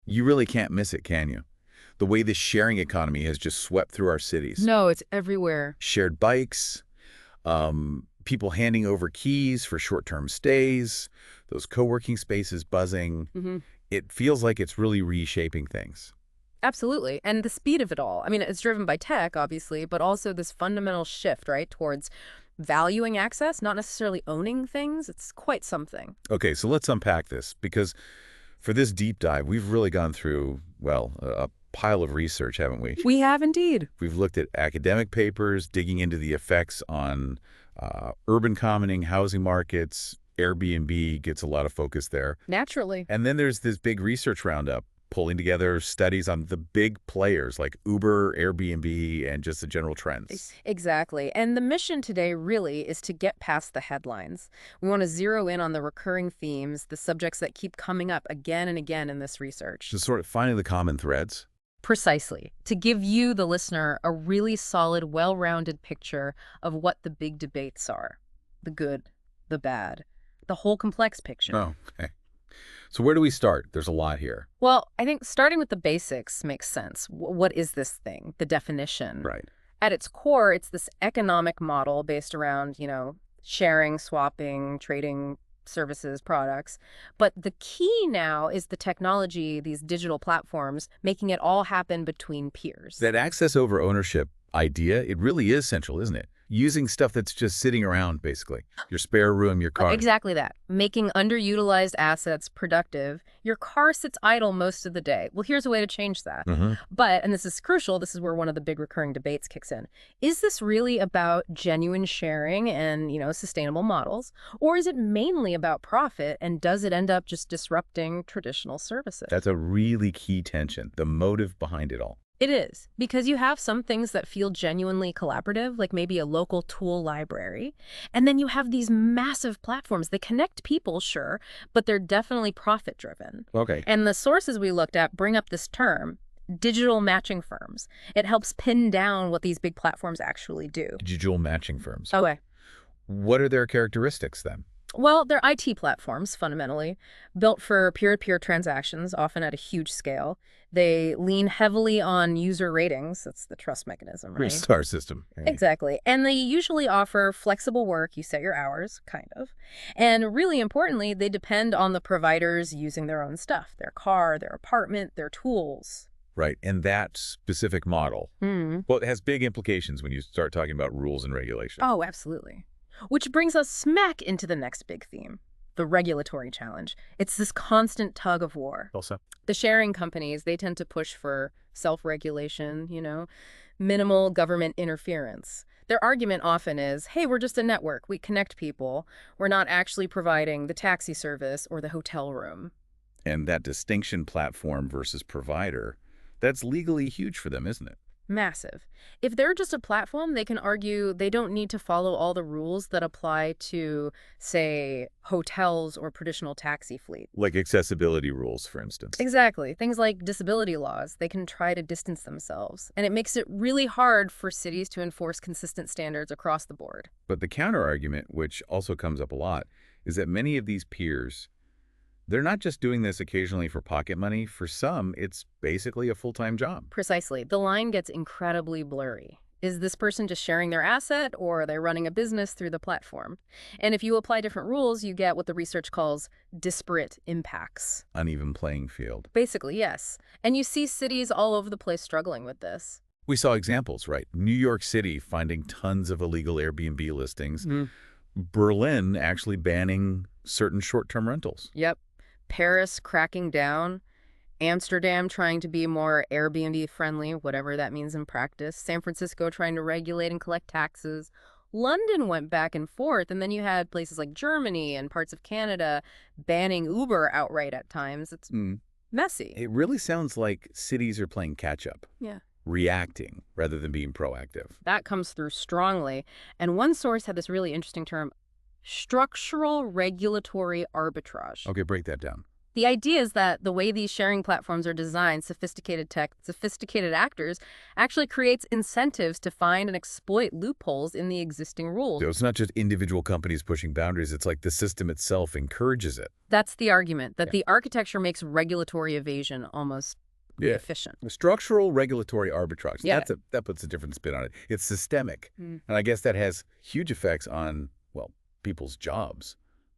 You really can't miss it, can you? The way this sharing economy has just swept through our cities. No, it's everywhere. Shared bikes, people handing over keys for short-term stays, those co-working spaces buzzing. Hmm. It feels like it's really reshaping things. Absolutely. And the speed of it all. I mean, it's driven by tech, obviously, but also this fundamental shift, right, towards valuing access, not necessarily owning things. It's quite something. Okay, so let's unpack this, because for this deep dive, we've really gone through, well, a pile of research, haven't we? We have indeed. We've looked at academic papers, digging into the effects on urban commoning, housing markets. Airbnb gets a lot of focus there. Naturally. And then there's this big research roundup, pulling together studies on the big players like Uber, Airbnb, and just the general trends. Exactly. And the mission today really is to get past the headlines. We want to zero in on the recurring themes, the subjects that keep coming up again and again in this research. Just sort of finding the common threads. Precisely. To give you, the listener, a really solid, well-rounded picture of what the big debates are. The good, the bad, the whole complex picture. Oh, okay. So where do we start? There's a lot here. Well, I think starting with the basics makes sense. What is this thing? The definition. Right. At its core, it's this economic model based around, sharing, swapping, trading services, products. But the key now is the technology, these digital platforms, making it all happen between peers. That access over ownership idea, it really is central, isn't it? Using stuff that's just sitting around, basically. Your spare room, your car. Exactly that. Making underutilized assets productive. Your car sits idle most of the day. Well, here's a way to change that. But, and this is crucial, this is where one of the big recurring debates kicks in. Is this really about genuine sharing and, sustainable models? Or is it mainly about profit, and does it end up just disrupting traditional services? That's a really key tension, the motive behind it all. It is, because you have some things that feel genuinely collaborative, like maybe a local tool library, and then you have these massive platforms. They connect people, sure, but they're definitely profit-driven. Okay. And the sources we looked at bring up this term, digital matching firms. It helps pin down what these big platforms actually do. Digital matching firms. Okay. What are their characteristics then? Well, they're IT platforms, fundamentally, built for peer-to-peer transactions, often at a huge scale. They lean heavily on user ratings. That's the trust mechanism, right? Star system. Right. Exactly. And they usually offer flexible work. You set your hours, kind of. And really importantly, they depend on the providers using their own stuff, their car, their apartment, their tools. Right. And that specific model, well, it has big implications when you start talking about rules and regulation. Oh, absolutely. Which brings us smack into the next big theme, the regulatory challenge. It's this constant tug of war. Also. The sharing companies, they tend to push for self-regulation, minimal government interference. Their argument often is, hey, we're just a network. We connect people. We're not actually providing the taxi service or the hotel room. And that distinction, platform versus provider, that's legally huge for them, isn't it? Massive. If they're just a platform, they can argue they don't need to follow all the rules that apply to, say, hotels or traditional taxi fleet. Like accessibility rules, for instance. Exactly. Things like disability laws, they can try to distance themselves. And it makes it really hard for cities to enforce consistent standards across the board. But the counter-argument, which also comes up a lot, is that many of these peers, they're not just doing this occasionally for pocket money. For some, it's basically a full-time job. Precisely. The line gets incredibly blurry. Is this person just sharing their asset, or are they running a business through the platform? And if you apply different rules, you get what the research calls disparate impacts. Uneven playing field. Basically, yes. And you see cities all over the place struggling with this. We saw examples, right? New York City finding tons of illegal Airbnb listings. Berlin actually banning certain short-term rentals. Yep. Paris cracking down, Amsterdam trying to be more Airbnb friendly, whatever that means in practice, San Francisco trying to regulate and collect taxes. London went back and forth, and then you had places like Germany and parts of Canada banning Uber outright at times. It's messy. It really sounds like cities are playing catch-up. Yeah. Reacting rather than being proactive. That comes through strongly. And one source had this really interesting term, structural regulatory arbitrage. Okay, break that down. The idea is that the way these sharing platforms are designed, sophisticated tech, sophisticated actors, actually creates incentives to find and exploit loopholes in the existing rules. So it's not just individual companies pushing boundaries. It's like the system itself encourages it. That's the argument, that Yeah. the architecture makes regulatory evasion almost Yeah. efficient. Structural regulatory arbitrage. Yeah. That puts a different spin on it. It's systemic. Mm. And I guess that has huge effects on, well, people's jobs,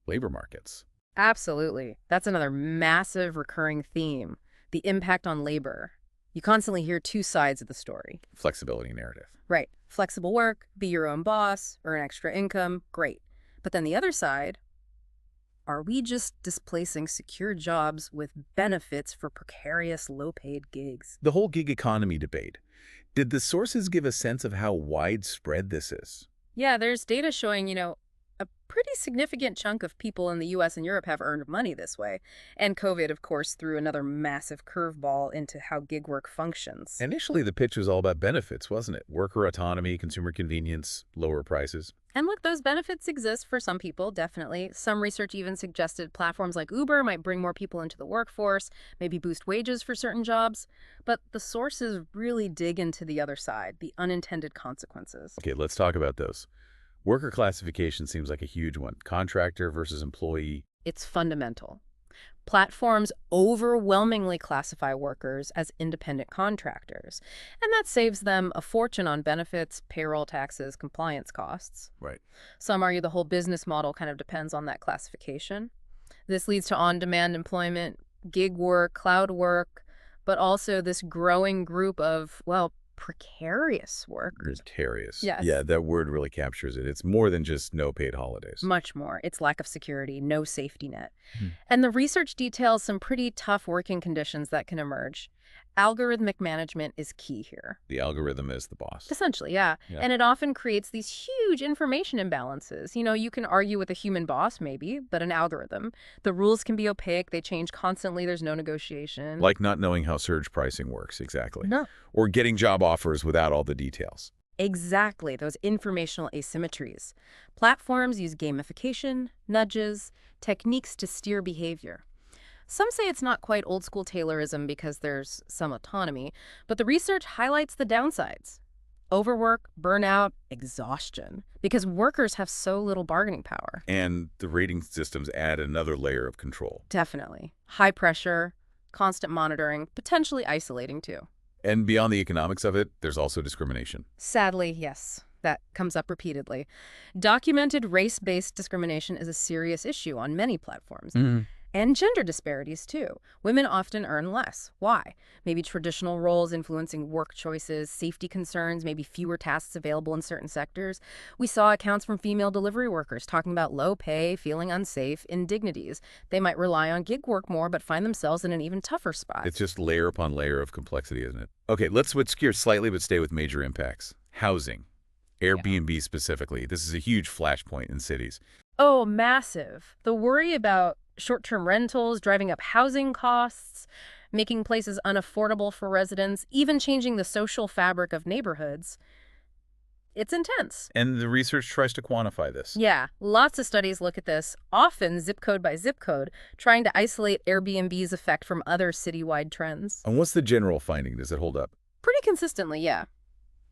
labor markets. Absolutely. That's another massive recurring theme, the impact on labor. You constantly hear two sides of the story. Flexibility narrative. Right. Flexible work, be your own boss, earn extra income, great. But then the other side, are we just displacing secure jobs with benefits for precarious, low-paid gigs? The whole gig economy debate. Did the sources give a sense of how widespread this is? Yeah, there's data showing, a pretty significant chunk of people in the US and Europe have earned money this way. And COVID, of course, threw another massive curveball into how gig work functions. Initially, the pitch was all about benefits, wasn't it? Worker autonomy, consumer convenience, lower prices. And look, those benefits exist for some people, definitely. Some research even suggested platforms like Uber might bring more people into the workforce, maybe boost wages for certain jobs. But the sources really dig into the other side, the unintended consequences. Okay, let's talk about those. Worker classification seems like a huge one. Contractor versus employee. It's fundamental. Platforms overwhelmingly classify workers as independent contractors, and that saves them a fortune on benefits, payroll taxes, compliance costs. Right. Some argue the whole business model kind of depends on that classification. This leads to on-demand employment, gig work, cloud work, but also this growing group of, well, precarious workers. Precarious. Yes. Yeah, that word really captures it. It's more than just no paid holidays. Much more. It's lack of security, no safety net. Hmm. And the research details some pretty tough working conditions that can emerge. Algorithmic management is key here. The algorithm is the boss. Essentially, yeah. And it often creates these huge information imbalances. You can argue with a human boss, maybe, but an algorithm. The rules can be opaque. They change constantly. There's no negotiation. Like not knowing how surge pricing works, exactly. No. Or getting job offers without all the details. Exactly, those informational asymmetries. Platforms use gamification, nudges, techniques to steer behavior. Some say it's not quite old-school Taylorism because there's some autonomy, but the research highlights the downsides. Overwork, burnout, exhaustion, because workers have so little bargaining power. And the rating systems add another layer of control. Definitely. High pressure, constant monitoring, potentially isolating too. And beyond the economics of it, there's also discrimination. Sadly, yes. That comes up repeatedly. Documented race-based discrimination is a serious issue on many platforms. And gender disparities, too. Women often earn less. Why? Maybe traditional roles influencing work choices, safety concerns, maybe fewer tasks available in certain sectors. We saw accounts from female delivery workers talking about low pay, feeling unsafe, indignities. They might rely on gig work more, but find themselves in an even tougher spot. It's just layer upon layer of complexity, isn't it? Okay, let's switch gears slightly, but stay with major impacts. Housing. Airbnb specifically. This is a huge flashpoint in cities. Oh, massive. The worry about short-term rentals, driving up housing costs, making places unaffordable for residents, even changing the social fabric of neighborhoods. It's intense. And the research tries to quantify this. Yeah, lots of studies look at this, often zip code by zip code, trying to isolate Airbnb's effect from other citywide trends. And what's the general finding? Does it hold up? Pretty consistently, yeah.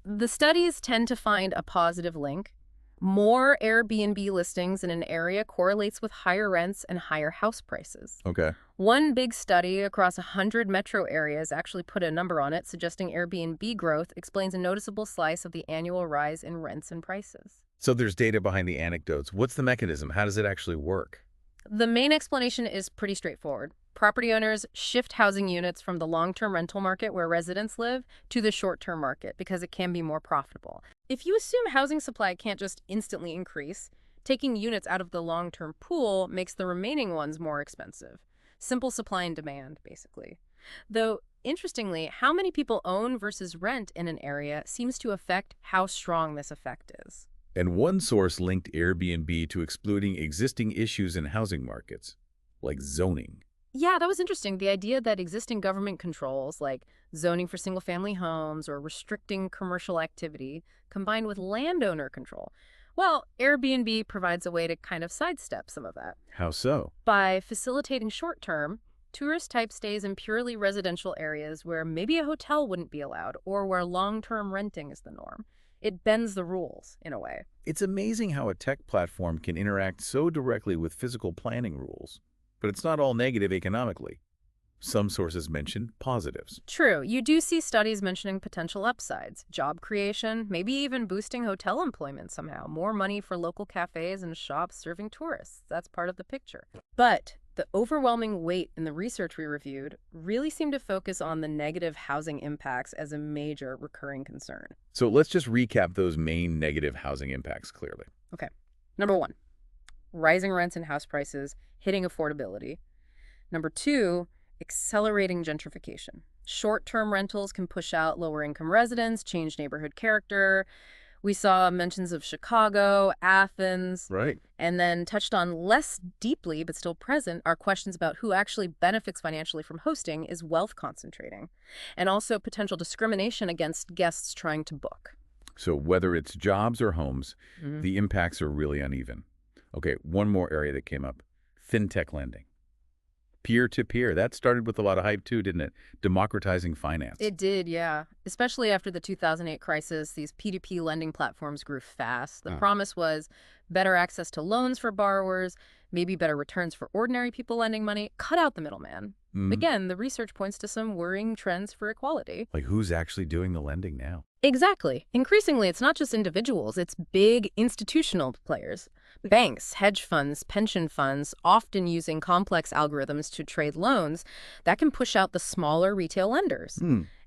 The studies tend to find a positive link. More Airbnb listings in an area correlates with higher rents and higher house prices. Okay. One big study across 100 metro areas actually put a number on it, suggesting Airbnb growth explains a noticeable slice of the annual rise in rents and prices. So there's data behind the anecdotes. What's the mechanism? How does it actually work? The main explanation is pretty straightforward. Property owners shift housing units from the long-term rental market where residents live to the short-term market because it can be more profitable. If you assume housing supply can't just instantly increase, taking units out of the long-term pool makes the remaining ones more expensive. Simple supply and demand, basically. Though, interestingly, how many people own versus rent in an area seems to affect how strong this effect is. And one source linked Airbnb to exploiting existing issues in housing markets, like zoning. Yeah, that was interesting. The idea that existing government controls, like zoning for single-family homes or restricting commercial activity, combined with landowner control. Well, Airbnb provides a way to kind of sidestep some of that. How so? By facilitating short-term, Tourist-type stays in purely residential areas where maybe a hotel wouldn't be allowed or where long-term renting is the norm. It bends the rules, in a way. It's amazing how a tech platform can interact so directly with physical planning rules. But it's not all negative economically. Some sources mention positives. True, you do see studies mentioning potential upsides, job creation, maybe even boosting hotel employment somehow, more money for local cafes and shops serving tourists. That's part of the picture. But the overwhelming weight in the research we reviewed really seemed to focus on the negative housing impacts as a major recurring concern. So let's just recap those main negative housing impacts clearly. Okay. Number one, rising rents and house prices hitting affordability. Number two, accelerating gentrification. Short-term rentals can push out lower-income residents, change neighborhood character. We saw mentions of Chicago, Athens, Right. and then touched on less deeply, but still present, are questions about who actually benefits financially from hosting is wealth concentrating, and also potential discrimination against guests trying to book. So whether it's jobs or homes, the impacts are really uneven. Okay, one more area that came up, fintech lending. Peer-to-peer, that started with a lot of hype too, didn't it? Democratizing finance. It did, yeah. Especially after the 2008 crisis, these P2P lending platforms grew fast. The promise was better access to loans for borrowers, maybe better returns for ordinary people lending money, cut out the middleman. Again, the research points to some worrying trends for equality. Like who's actually doing the lending now? Exactly. Increasingly, it's not just individuals, it's big institutional players. Banks, hedge funds, pension funds, often using complex algorithms to trade loans that can push out the smaller retail lenders.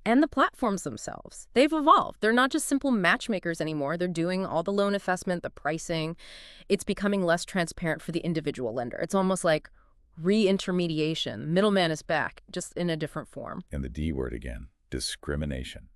And the platforms themselves. They've evolved. They're not just simple matchmakers anymore. They're doing all the loan assessment, the pricing. It's becoming less transparent for the individual lender. It's almost like re-intermediation. Middleman is back, just in a different form. And the D word again, discrimination.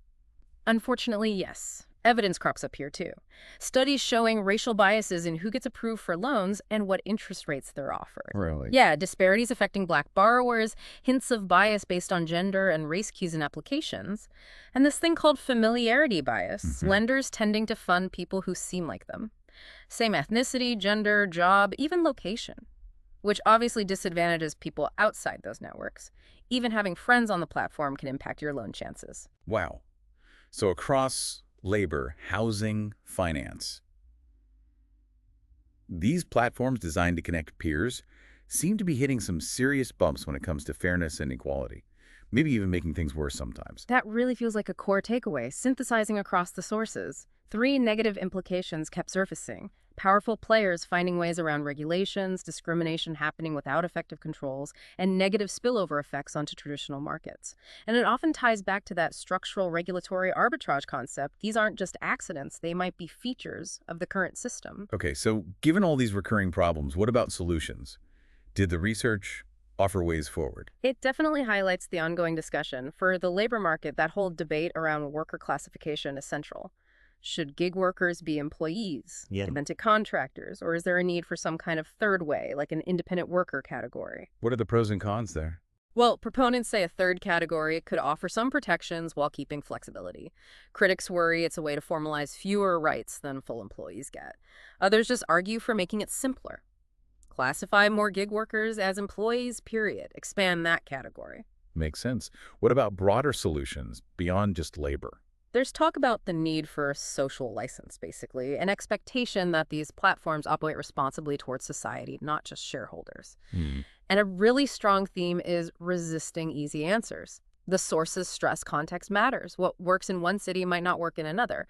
Unfortunately, yes. Evidence crops up here, too. Studies showing racial biases in who gets approved for loans and what interest rates they're offered. Really? Yeah, disparities affecting Black borrowers, hints of bias based on gender and race cues in applications, and this thing called familiarity bias, lenders tending to fund people who seem like them. Same ethnicity, gender, job, even location, which obviously disadvantages people outside those networks. Even having friends on the platform can impact your loan chances. Wow. So across labor, housing, finance, these platforms designed to connect peers seem to be hitting some serious bumps when it comes to fairness and equality, maybe even making things worse sometimes. That really feels like a core takeaway, synthesizing across the sources. 3 negative implications kept surfacing. Powerful players finding ways around regulations, discrimination happening without effective controls, and negative spillover effects onto traditional markets. And it often ties back to that structural regulatory arbitrage concept. These aren't just accidents, they might be features of the current system. Okay, so given all these recurring problems, what about solutions? Did the research offer ways forward? It definitely highlights the ongoing discussion. For the labor market, that whole debate around worker classification is central. Should gig workers be employees, domestic contractors, or is there a need for some kind of third way, like an independent worker category? What are the pros and cons there? Well, proponents say a third category could offer some protections while keeping flexibility. Critics worry it's a way to formalize fewer rights than full employees get. Others just argue for making it simpler. Classify more gig workers as employees, period. Expand that category. Makes sense. What about broader solutions beyond just labor? There's talk about the need for a social license, basically, an expectation that these platforms operate responsibly towards society, not just shareholders. And a really strong theme is resisting easy answers. The sources stress context matters. What works in one city might not work in another.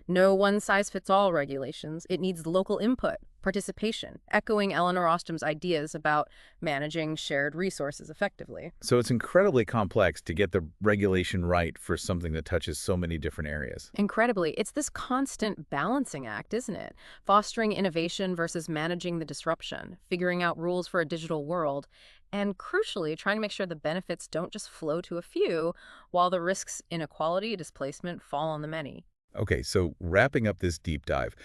No one-size-fits-all regulations. It needs local input, participation, echoing Eleanor Ostom's ideas about managing shared resources effectively. So it's incredibly complex to get the regulation right for something that touches so many different areas. Incredibly, it's this constant balancing act, isn't it? Fostering innovation versus managing the disruption, figuring out rules for a digital world, and crucially, trying to make sure the benefits don't just flow to a few, while the risks, inequality, displacement fall on the many. Okay, so wrapping up this deep dive,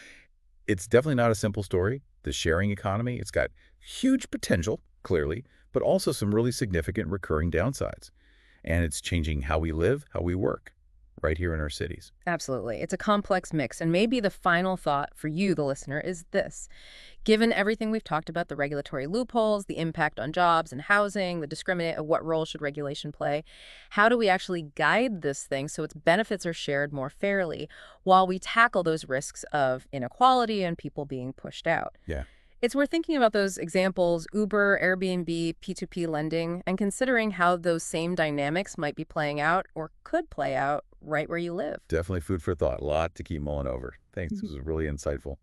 it's definitely not a simple story. The sharing economy, it's got huge potential, clearly, but also some really significant recurring downsides. And it's changing how we live, how we work. right here in our cities. Absolutely. It's a complex mix. And maybe the final thought for you, the listener, is this. Given everything we've talked about, the regulatory loopholes, the impact on jobs and housing, the discriminate of what role should regulation play, how do we actually guide this thing so its benefits are shared more fairly while we tackle those risks of inequality and people being pushed out? Yeah. It's worth thinking about those examples, Uber, Airbnb, P2P lending, and considering how those same dynamics might be playing out or could play out right where you live. Definitely food for thought. A lot to keep mulling over. Thanks. This was really insightful.